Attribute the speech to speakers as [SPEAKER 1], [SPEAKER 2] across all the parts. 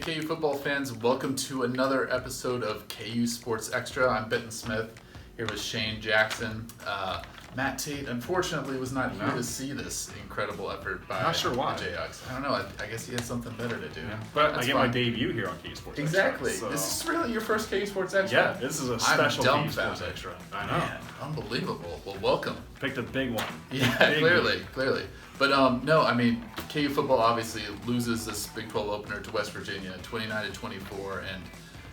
[SPEAKER 1] KU football fans, welcome to another episode of KU Sports Extra. I'm Benton Smith, here with Shane Jackson. Matt Tate, unfortunately, was not here to see this incredible effort by
[SPEAKER 2] Not sure why.
[SPEAKER 1] the Jayhawks. I don't know. I guess he had something better to do.
[SPEAKER 2] Yeah. But
[SPEAKER 1] That's
[SPEAKER 2] I get
[SPEAKER 1] fine.
[SPEAKER 2] my debut here on KU Sports
[SPEAKER 1] Exactly.
[SPEAKER 2] Extra. So.
[SPEAKER 1] This is really your first KU Sports Extra?
[SPEAKER 2] Yeah, this is a special KU Sports Extra. I know.
[SPEAKER 1] Man, unbelievable. Well, welcome.
[SPEAKER 2] Picked a big one.
[SPEAKER 1] Yeah,
[SPEAKER 2] Big
[SPEAKER 1] clearly. But no, I mean, KU football obviously loses this Big 12 opener to West Virginia, 29-24,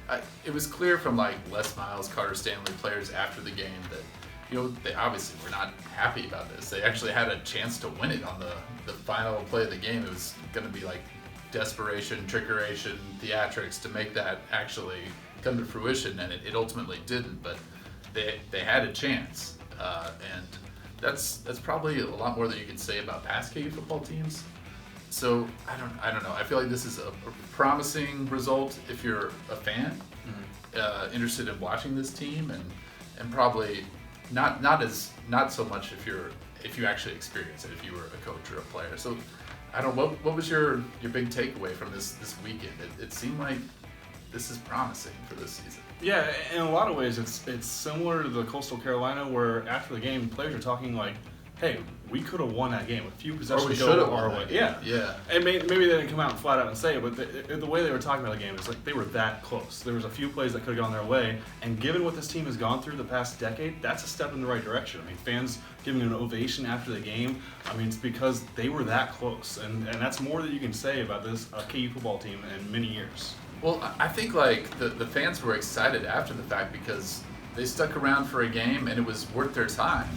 [SPEAKER 1] and it was clear from like Les Miles, Carter Stanley, players after the game that they obviously were not happy about this. They actually had a chance to win it on the final play of the game. It was going to be like desperation, trickeration, theatrics to make that actually come to fruition, and it ultimately didn't. But they had a chance, and that's probably a lot more than you can say about past KU football teams. So I don't know. I feel like this is a promising result if you're a fan, interested in watching this team, and probably not so much if you actually experience it, if you were a coach or a player. So I don't know, what was your big takeaway from this weekend? It seemed like this is promising for this season.
[SPEAKER 2] Yeah, in a lot of ways, it's similar to the Coastal Carolina, where after the game, players are talking like, "Hey, we could have won that game. A few possessions go our way."
[SPEAKER 1] Yeah.
[SPEAKER 2] And maybe they didn't come out and flat out and say it, but the way they were talking about the game is like they were that close. There was a few plays that could have gone their way, and given what this team has gone through the past decade, that's a step in the right direction. I mean, fans giving an ovation after the game. I mean, it's because they were that close, and that's more that you can say about this KU football team in many years.
[SPEAKER 1] Well, I think like the fans were excited after the fact because they stuck around for a game and it was worth their time,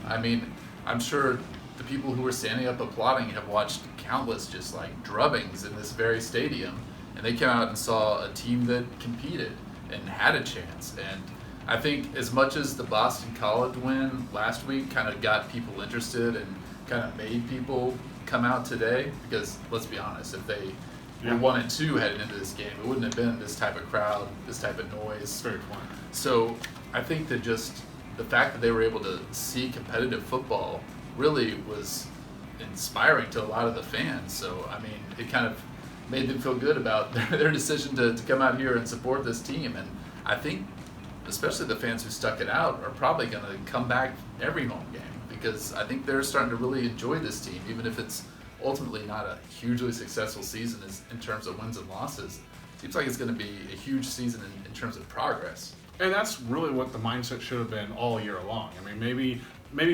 [SPEAKER 1] I mean, I'm sure the people who were standing up applauding have watched countless just like drubbings in this very stadium, and they came out and saw a team that competed and had a chance. And I think as much as the Boston College win last week kind of got people interested and kind of made people come out today, because let's be honest, if they were 1-2 heading into this game, it wouldn't have been this type of crowd, this type of noise.
[SPEAKER 2] Very fun.
[SPEAKER 1] So I think that just the fact that they were able to see competitive football really was inspiring to a lot of the fans. So, I mean, it kind of made them feel good about their decision to come out here and support this team. And I think especially the fans who stuck it out are probably going to come back every home game, because I think they're starting to really enjoy this team, even if it's ultimately not a hugely successful season in terms of wins and losses. Seems like it's going to be a huge season in terms of progress.
[SPEAKER 2] And that's really what the mindset should have been all year long. I mean, maybe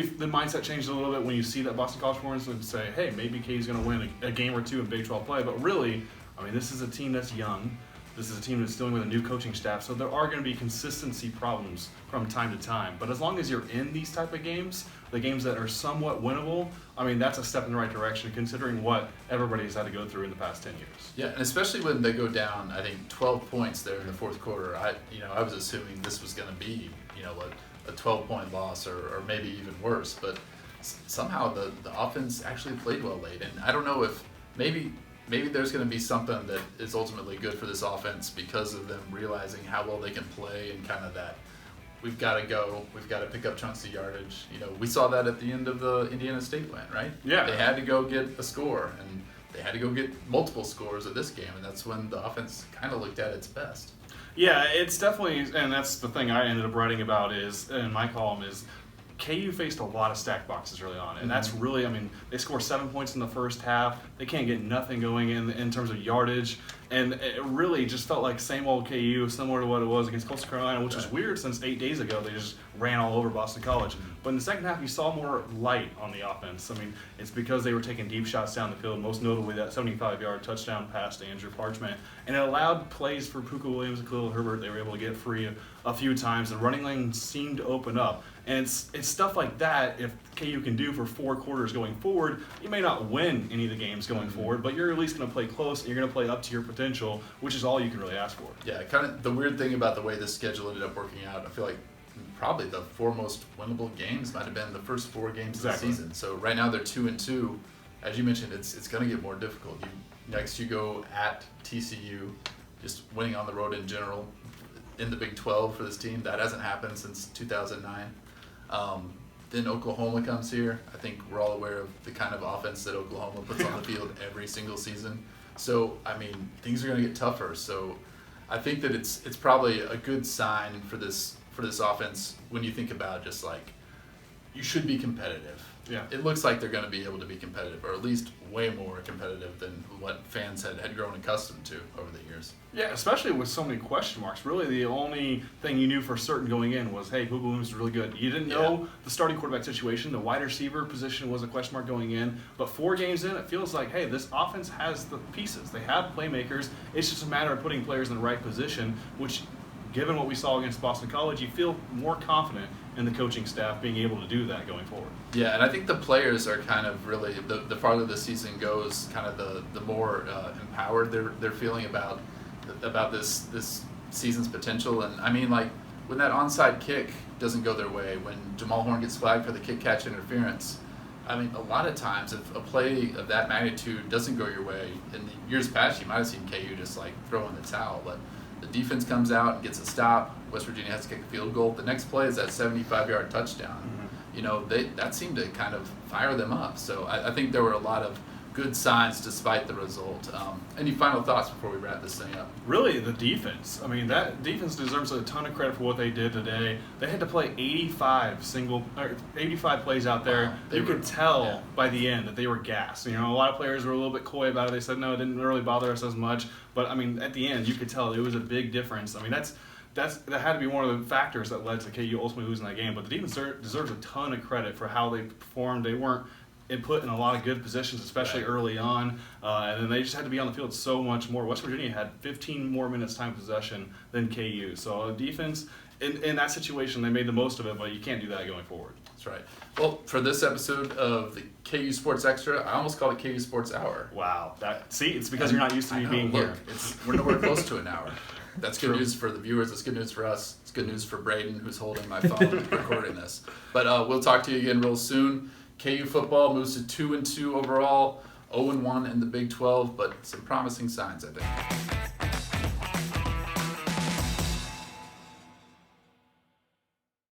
[SPEAKER 2] the mindset changed a little bit when you see that Boston College performance and say, hey, maybe KU's going to win a game or two in Big 12 play. But really, I mean, this is a team that's young. This is a team that's dealing with a new coaching staff. So there are going to be consistency problems from time to time. But as long as you're in these type of games, the games that are somewhat winnable, I mean, that's a step in the right direction considering what everybody's had to go through in the past 10 years.
[SPEAKER 1] Yeah, and especially when they go down, I think 12 points there in the fourth quarter. I was assuming this was going to be, a 12-point loss or maybe even worse. But somehow the offense actually played well late, and I don't know if maybe there's going to be something that is ultimately good for this offense because of them realizing how well they can play and kind of that we've got to pick up chunks of yardage. We saw that at the end of the Indiana State win, right?
[SPEAKER 2] Yeah.
[SPEAKER 1] They had to go get a score, and they had to go get multiple scores at this game, and that's when the offense kind of looked at its best.
[SPEAKER 2] Yeah, it's definitely, and that's the thing I ended up writing about is, in my column is, KU faced a lot of stack boxes early on, and that's really, I mean, they score 7 points in the first half. They can't get nothing going in terms of yardage, and it really just felt like same old KU, similar to what it was against Coastal Carolina, which was weird since 8 days ago they just ran all over Boston College. But in the second half, you saw more light on the offense. I mean, it's because they were taking deep shots down the field, most notably that 75-yard touchdown pass to Andrew Parchment, and it allowed plays for Puka Williams and Khalil Herbert. They were able to get free a few times. The running lane seemed to open up. And it's stuff like that, if KU can do for 4 quarters going forward, you may not win any of the games going forward, but you're at least going to play close and you're going to play up to your potential, which is all you can really ask for.
[SPEAKER 1] Yeah, kind of the weird thing about the way this schedule ended up working out, I feel like probably the 4 most winnable games might have been the first 4 games of the season. So right now they're 2-2. As you mentioned, it's going to get more difficult. Next you go at TCU, just winning on the road in general in the Big 12 for this team. That hasn't happened since 2009. Then Oklahoma comes here. I think we're all aware of the kind of offense that Oklahoma puts on the field every single season. So, I mean, things are going to get tougher. So, I think that it's probably a good sign for this offense when you think about just like you should be competitive.
[SPEAKER 2] Yeah.
[SPEAKER 1] It looks like they're going to be able to be competitive, or at least way more competitive than what fans had grown accustomed to over the years.
[SPEAKER 2] Yeah, especially with so many question marks. Really, the only thing you knew for certain going in was, hey, Hoop Williams is really good. You didn't know the starting quarterback situation. The wide receiver position was a question mark going in. But 4 games in, it feels like, hey, this offense has the pieces. They have playmakers. It's just a matter of putting players in the right position, which, given what we saw against Boston College, you feel more confident in the coaching staff being able to do that going forward.
[SPEAKER 1] Yeah, and I think the players are kind of really, the farther the season goes, kind of the more empowered they're feeling about this season's potential. And I mean, like, when that onside kick doesn't go their way, when Jamal Horn gets flagged for the kick-catch interference, I mean, a lot of times if a play of that magnitude doesn't go your way, in the years past you might have seen KU just like throw in the towel, but the defense comes out and gets a stop. West Virginia has to kick a field goal. The next play is that 75-yard touchdown.
[SPEAKER 2] Mm-hmm.
[SPEAKER 1] You know, that seemed to kind of fire them up. So I think there were a lot of good signs despite the result. Any final thoughts before we wrap this thing up?
[SPEAKER 2] Really, the defense. I mean, that defense deserves a ton of credit for what they did today. They had to play 85 plays out there.
[SPEAKER 1] Wow.
[SPEAKER 2] You could tell by the end that they were gassed. You know, a lot of players were a little bit coy about it. They said, no, it didn't really bother us as much. But, I mean, at the end, you could tell it was a big difference. I mean, that had to be one of the factors that led to KU ultimately losing that game. But the defense deserves a ton of credit for how they performed. They weren't put in a lot of good positions, especially early on, and then they just had to be on the field so much more. West Virginia had 15 more minutes time possession than KU. So defense, in that situation, they made the most of it, but you can't do that going forward.
[SPEAKER 1] That's right. Well, for this episode of the KU Sports Extra, I almost called it KU Sports Hour.
[SPEAKER 2] Wow. It's because you're not used to me being here.
[SPEAKER 1] We're nowhere close to an hour. That's good news for the viewers. It's good news for us. It's good news for Braden, who's holding my phone recording this. But we'll talk to you again real soon. KU football moves to 2-2 overall, 0-1 in the Big 12, but some promising signs, I think.